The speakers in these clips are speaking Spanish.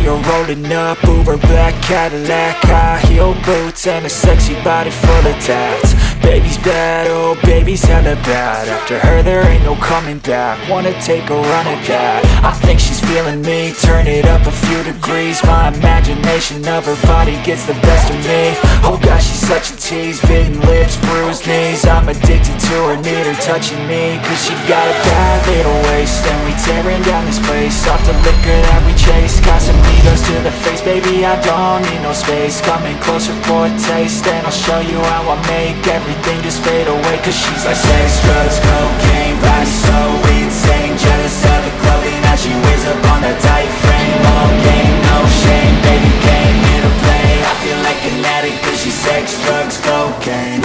see her rolling up, Uber black Cadillac, high heel boots and a sexy body full of tats. Baby's bad, oh baby's hella bad. After her there ain't no coming back. Wanna take a run at that. I think she's feeling me, turn it up a few degrees. My imagination of her body gets the best of me. Oh gosh, she's such a tease, bitten lips, bruised knees. I'm addicted to her, need her touching me, cause she got a bad little waist. And we tearing down this place, off the liquor that we chase. Casamigos to the face, baby I don't need no space. Coming closer for a taste, and I'll show you how I make everything just fade away. Cause she's like sex, drugs, cocaine, body so insane. Jealous of the clothing that she wears up on that tight frame. All game, no shame, baby came here to play. I feel like an addict cause she's sex, drugs, cocaine.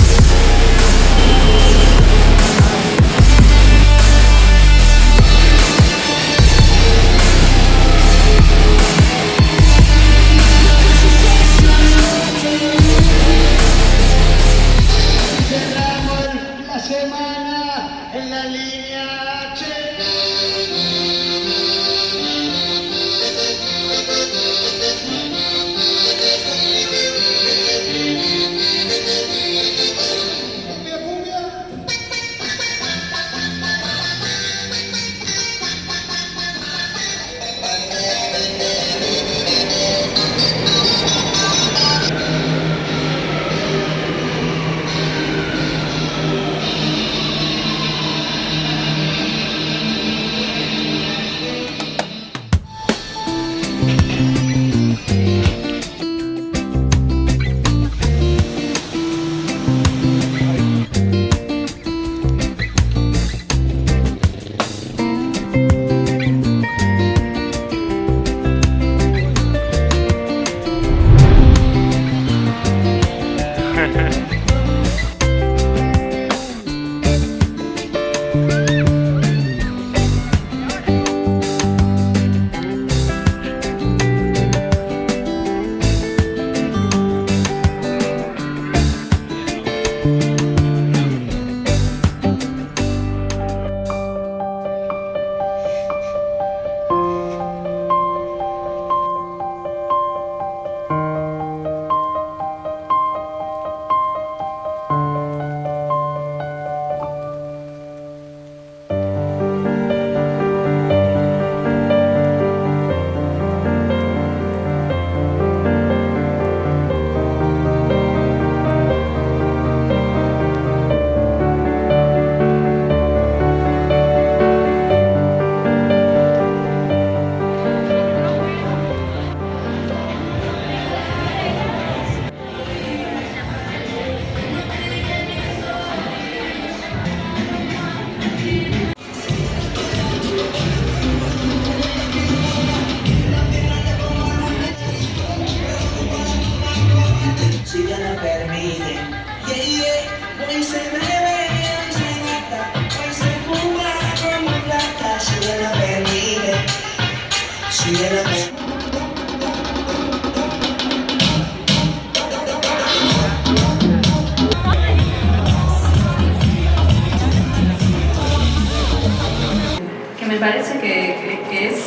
Me parece que es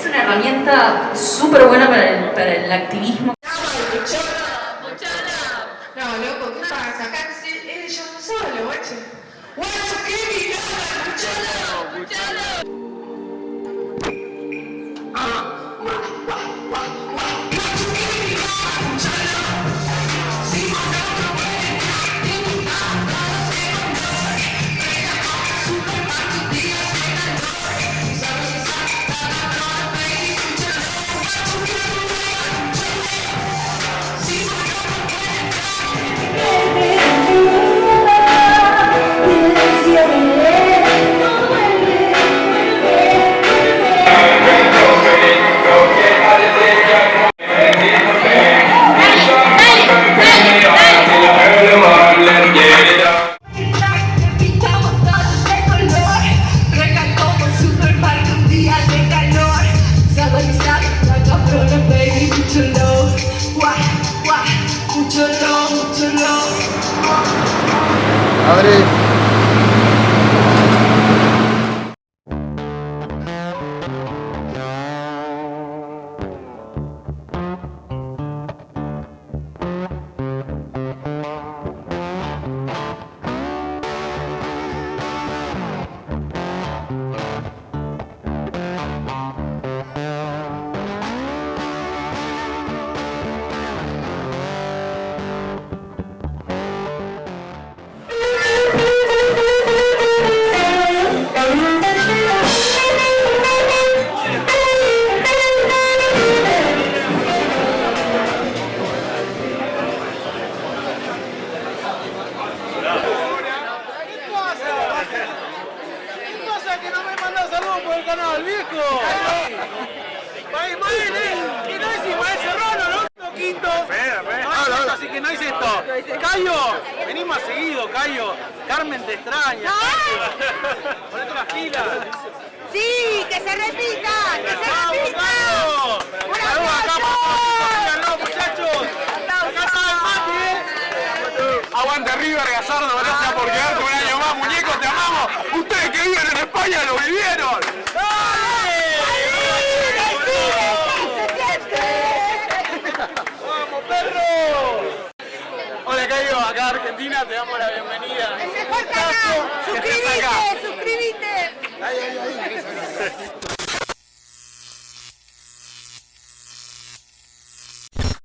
una herramienta súper buena para el activismo. No, loco, ¿qué pasa? Acá yo no solo, guacho. Guacho, ¿qué mirada? Muchalo. Padre. vamos por el canal, viejo. ¿Qué no es Ismael Serrano, no? Quinto. Así que no hice esto. Cayo, vení más seguido, Cayo. Carmen te extraña. Ponete las pilas. Sí, que se repita, que se repita. ¡Vamos, ¡Un Saludos aplauso! acá, muchachos. Acá está el mate. Aguante River, Gallardo, gracias por quedarte un año más, muñecos, te amamos. Ustedes que viven en España lo vivieron. ¡Dale! ¡Vamos, perro! Hola, Cayo, acá Argentina, te damos la bienvenida. ¡El mejor canal! ¡Suscríbete! ¡Suscríbete! Ahí.